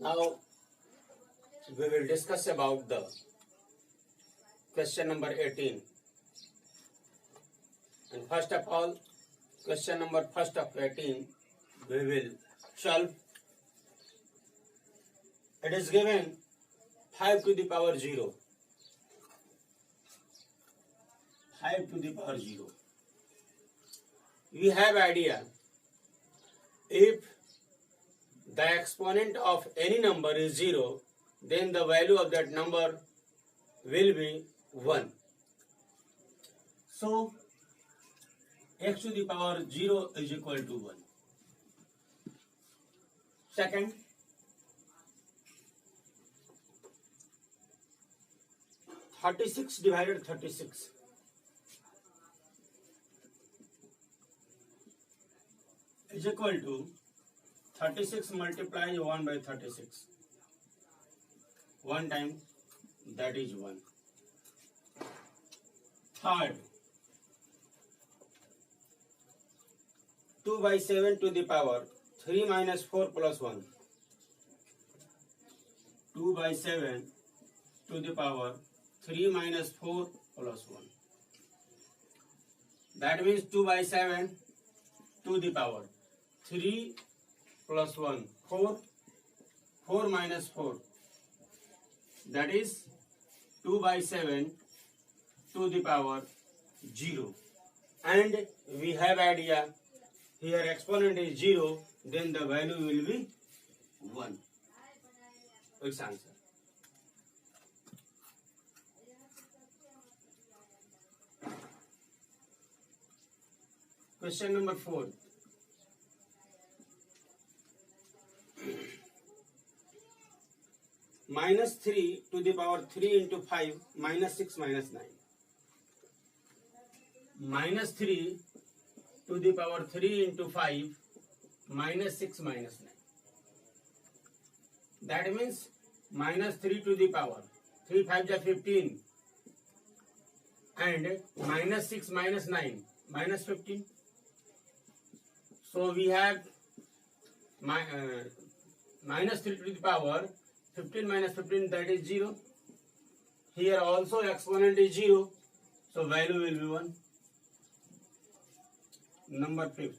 Now we will discuss about the question number 18. And first of all, question number first of 18 we will solve. It is given 5 to the power 0. 5 to the power 0. We have idea, if the exponent of any number is 0, then the value of that number will be 1. So x to the power 0 is equal to 1. Second, (36 divided 36) is equal to 36 multiplied 1 by 36. 1 time, that is 1. Third, 2 by 7 to the power 3 minus 4 plus 1. 2 by 7 to the power 3 minus 4 plus 1. That means 2 by 7 to the power 3 plus 1, 4, 4 minus 4. That is 2 by 7 to the power 0. And we have idea, here exponent is 0, then the value will be 1. Its answer. Question number 4. Minus 3 to the power 3 into 5 minus 6 minus 9. Minus 3 to the power 3 into 5 minus 6 minus 9. That means minus 3 to the power 3 5 is 15 and minus 6 minus 9 minus 15. So we have minus 3 to the power 15 minus 15, that is 0. Here also exponent is 0, so value will be 1. Number 5th.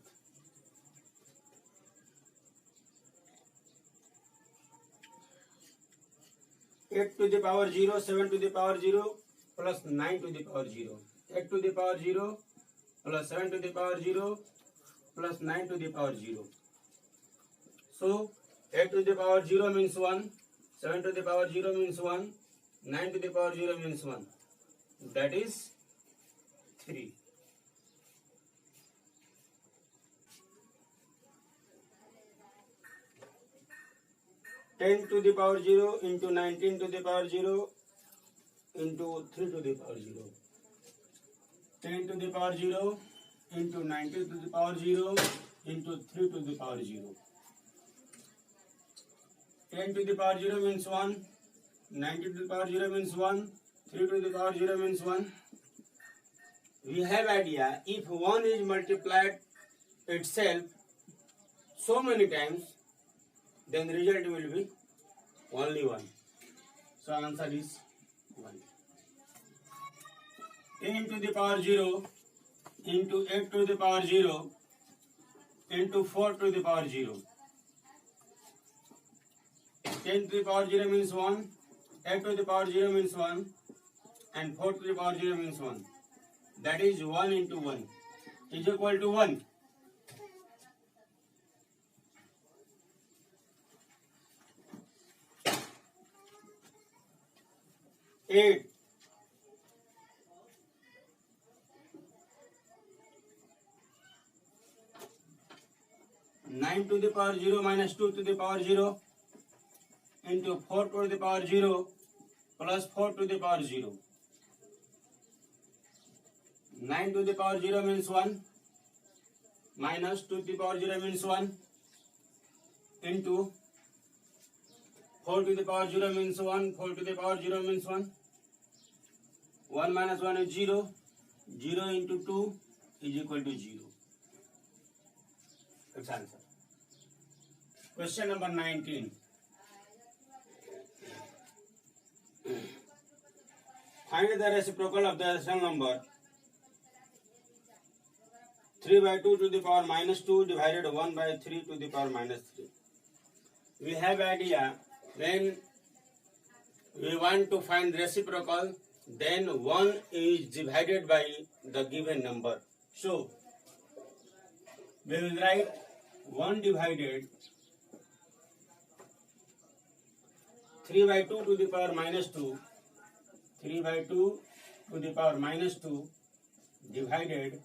8 to the power 0, 7 to the power 0, plus 9 to the power 0. 8 to the power 0, plus 7 to the power 0, plus 9 to the power 0. So 8 to the power 0 means 1, 7 to the power 0 means 1, 9 to the power 0 means 1. That is 3. (10 to the power 0 into 19 to the power 0 into 3 to the power 0). 10 to the power 0 into 19 to the power 0 into 3 to the power 0. 10 to the power 0 means 1, 19 to the power 0 means 1, 3 to the power 0 means 1. We have idea, if 1 is multiplied itself so many times, then the result will be only 1. So answer is 1. 10 to the power 0 into 8 to the power 0 into 4 to the power 0. 10 to the power 0 means 1, 8 to the power 0 means 1, and 4 to the power 0 means 1. That is 1 into 1 is equal to 1. Eight. 9 to the power 0 minus 2 to the power 0 into 4 to the power 0 plus 4 to the power 0. 9 to the power 0 means 1 minus 2 to the power 0 means 1 into 4 to the power 0 means 1, 4 to the power 0 means 1. 1 minus 1 is 0, 0 into 2 is equal to 0. Its answer. Question number 19. Find the reciprocal of the rational number 3 by 2 to the power minus 2 divided 1 by 3 to the power minus 3. We have idea when we want to find reciprocal, then 1 is divided by the given number. So, we will write 1 divided 3 by 2 to the power minus 2, 3 by 2 to the power minus 2 divided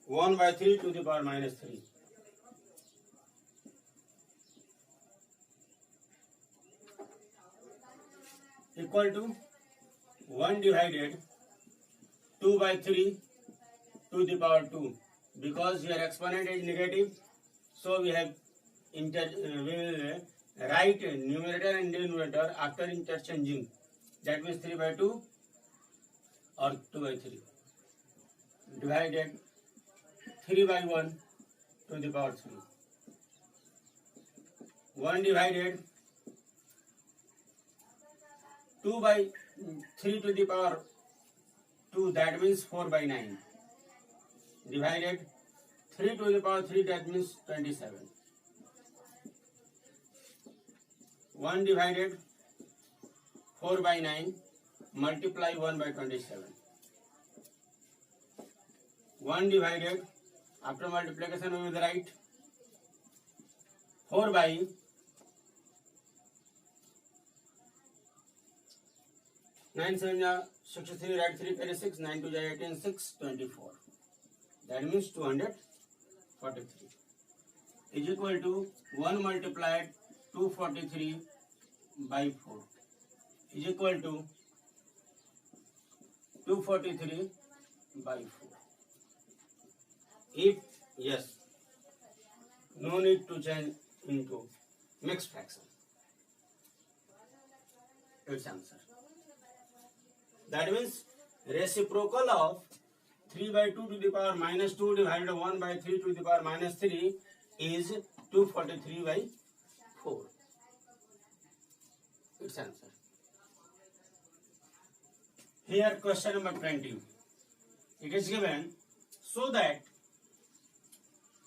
1 by 3 to the power minus 3. Equal to 1 divided 2 by 3 to the power 2. Because here exponent is negative, so we have we will write numerator and denominator after interchanging. That means 3 by 2 or 2 by 3 divided 3 by 1 to the power 3. 1 divided 2 by 3 to the power 2, that means 4 by 9. Divided 3 to the power 3, that means 27. 1 divided 4 by 9, multiply 1 by 27. 1 divided, after multiplication we will write 4 by 9 7 63, write 3 carry 6, 9 2 18, 6, 24. That means 243 is equal to 1 multiplied 243 by 4 is equal to 243 by 4. If yes, no need to change into mixed fraction. Its answer. That means reciprocal of 3 by 2 to the power minus 2 divided 1 by 3 to the power minus 3 is 243 by 4. Its answer. Here question number 20. It is given so that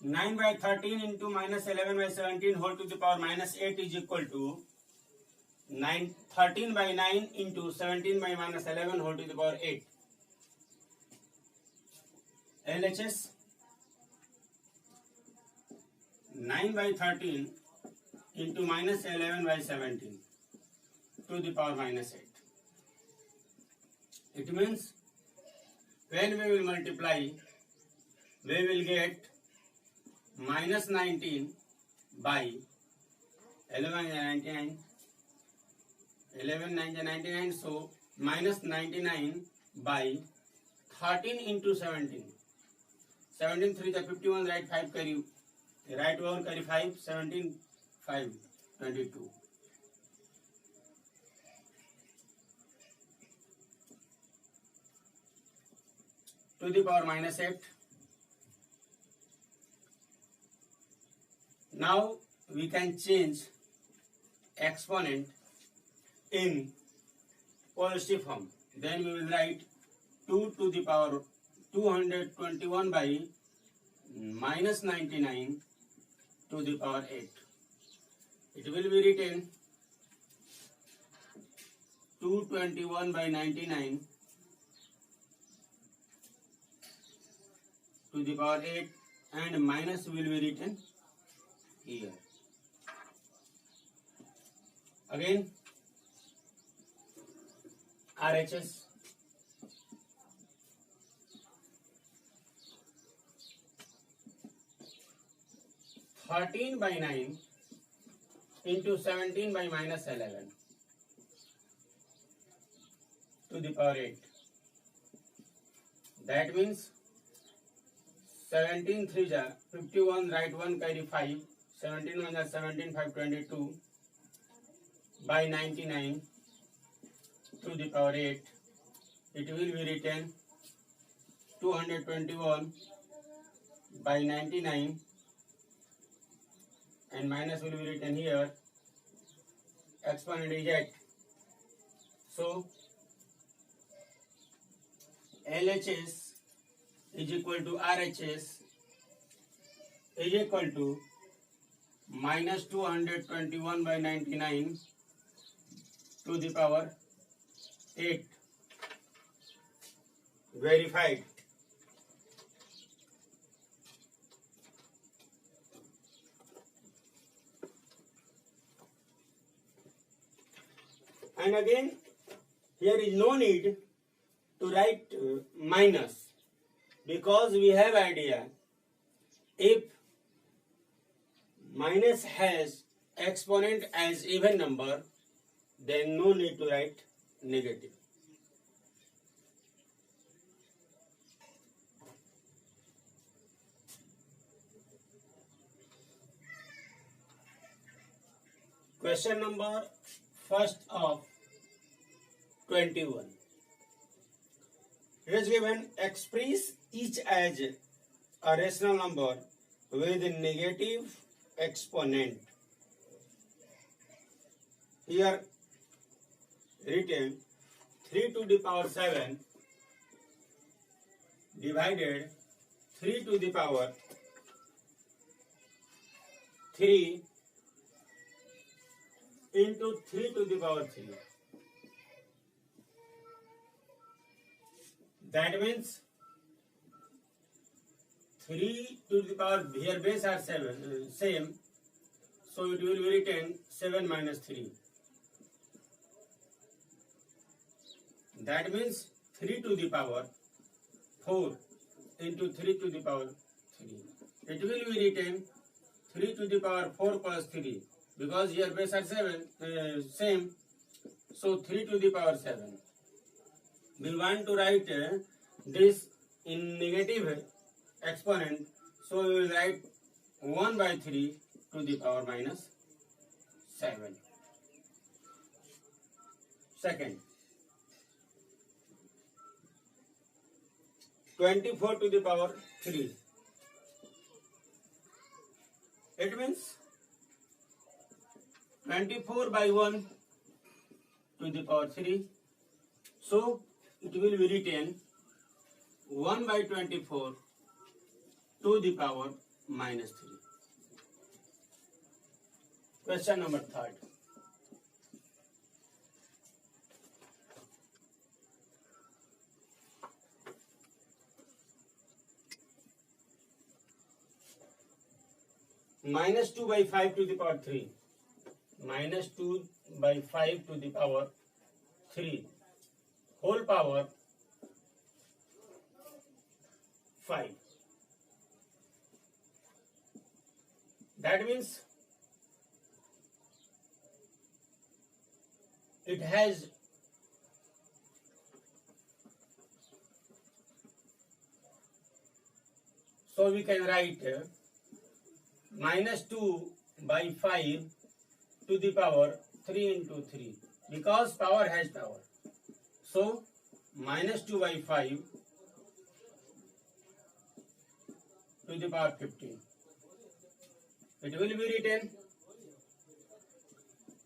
9 by 13 into minus 11 by 17 whole to the power minus 8 is equal to 13 by 9 into 17 by minus 11 whole to the power 8. LHS 9 by 13 into minus 11 by 17 to the power minus 8. It means when we will multiply, we will get minus 19 by 11 99, 11 99, so minus 99 by 13 into 17. 17 3 the 51, write 5 carry, write 1 carry 5, 17 5 22. To the power minus 8. Now we can change exponent in positive form. Then we will write 2 to the power 221 by minus 99 to the power 8. It will be written 221 by 99 to the power 8, and minus will be written here. Again RHS 13 by 9 into 17 by minus 11 to the power 8. That means 17 3 ja 51, write 1 carry 5, 17 1 ja 17 5 22 by 99 to the power 8. It will be written 221 by 99, and minus will be written here exponent is 8. So LHS is equal to RHS is equal to minus 221 by 99 to the power 8. Verified. And again, here is no need to write minus, because we have idea if minus has exponent as even number, then no need to write negative. Question number first of 21. It is given, express each as a rational number with a negative exponent. Here written 3 to the power 7 divided 3 to the power 3 into 3 to the power 3. That means 3 to the power, here base are 7, same, so it will be written 7 minus 3. That means 3 to the power 4 into 3 to the power 3. It will be written 3 to the power 4 plus 3, because here base are 7, same, so 3 to the power 7. We want to write this in negative exponent, so we will write 1 by 3 to the power minus 7. Second, 24 to the power 3. It means 24 by 1 to the power 3. So it will be written 1 by 24 to the power minus 3. Question number 3. Minus 2 by 5 to the power 3. Minus 2 by 5 to the power 3. Whole power 5. That means it has so we can write minus 2 by 5 to the power 3 into 3, because power has power. So minus 2 by 5 to the power 15. It will be written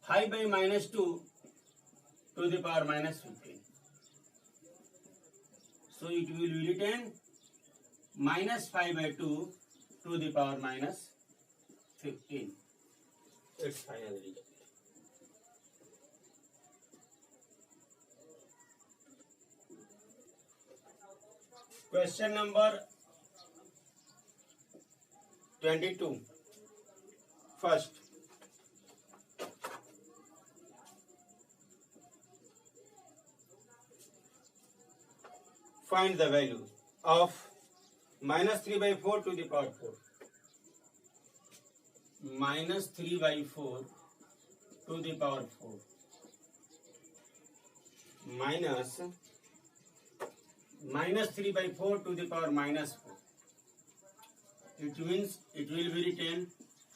5 by minus 2 to the power minus 15. So it will be written minus 5 by 2 to the power minus 15. Its final result. Question number 22. First, find the value of minus 3 by 4 to the power 4. Minus 3 by 4 to the power 4 minus 3 by 4 to the power minus 4. It means it will be written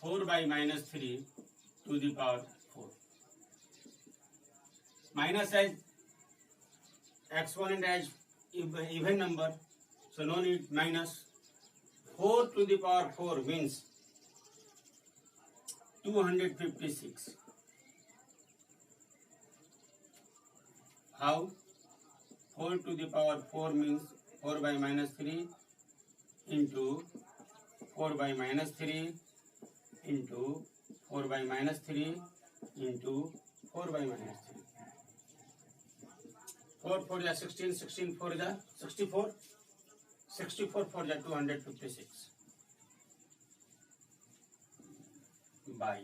4 by minus 3 to the power 4. Minus as exponent as even number, so no need minus. 4 to the power 4 means 256. How? 4 to the power 4 means 4 by minus 3 into 4 by minus 3 into 4 by minus 3 into 4 by minus 3. 4 4 is 16, 16 4 is 64, 64 4 is 256 by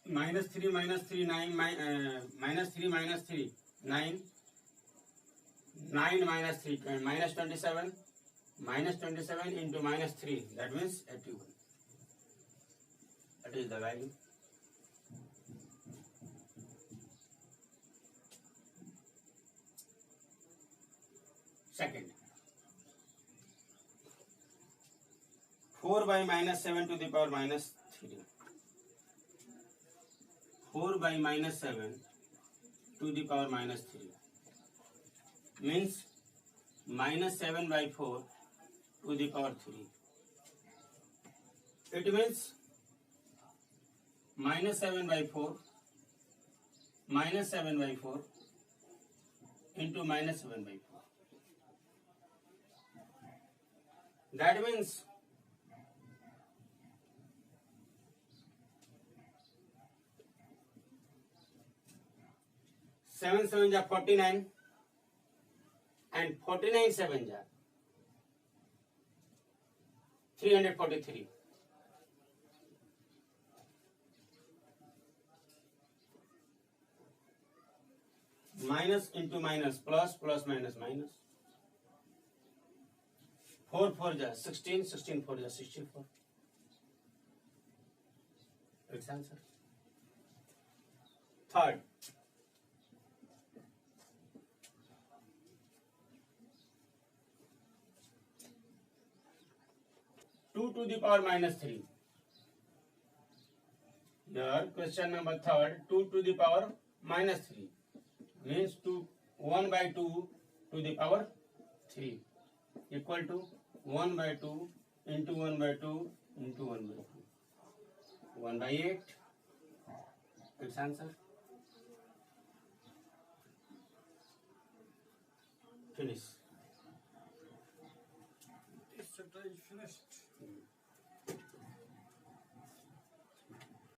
minus 3 minus 3 9 minus 3 minus 3 9 9 minus 3 minus 27 minus 27 into minus 3, that means 81. That is the value. Second, 4 by minus 7 to the power minus 3. 4 by minus 7 to the power minus 3 means minus 7 by 4 to the power 3. It means minus 7 by 4 into minus 7 by 4. That means 7 7 is 49 and 49 7 is 343. Minus into minus, plus, plus minus minus. 4 4 is 16, 16 4 is 64. Its answer. Third, 2 to the power minus 3. Here, question number third, 2 to the power minus 3 means 1 by 2 to the power 3 equal to 1 by 2 into 1 by 2 into 1 by 2. 1 by 8. Its answer. Finish. This chapter is finished.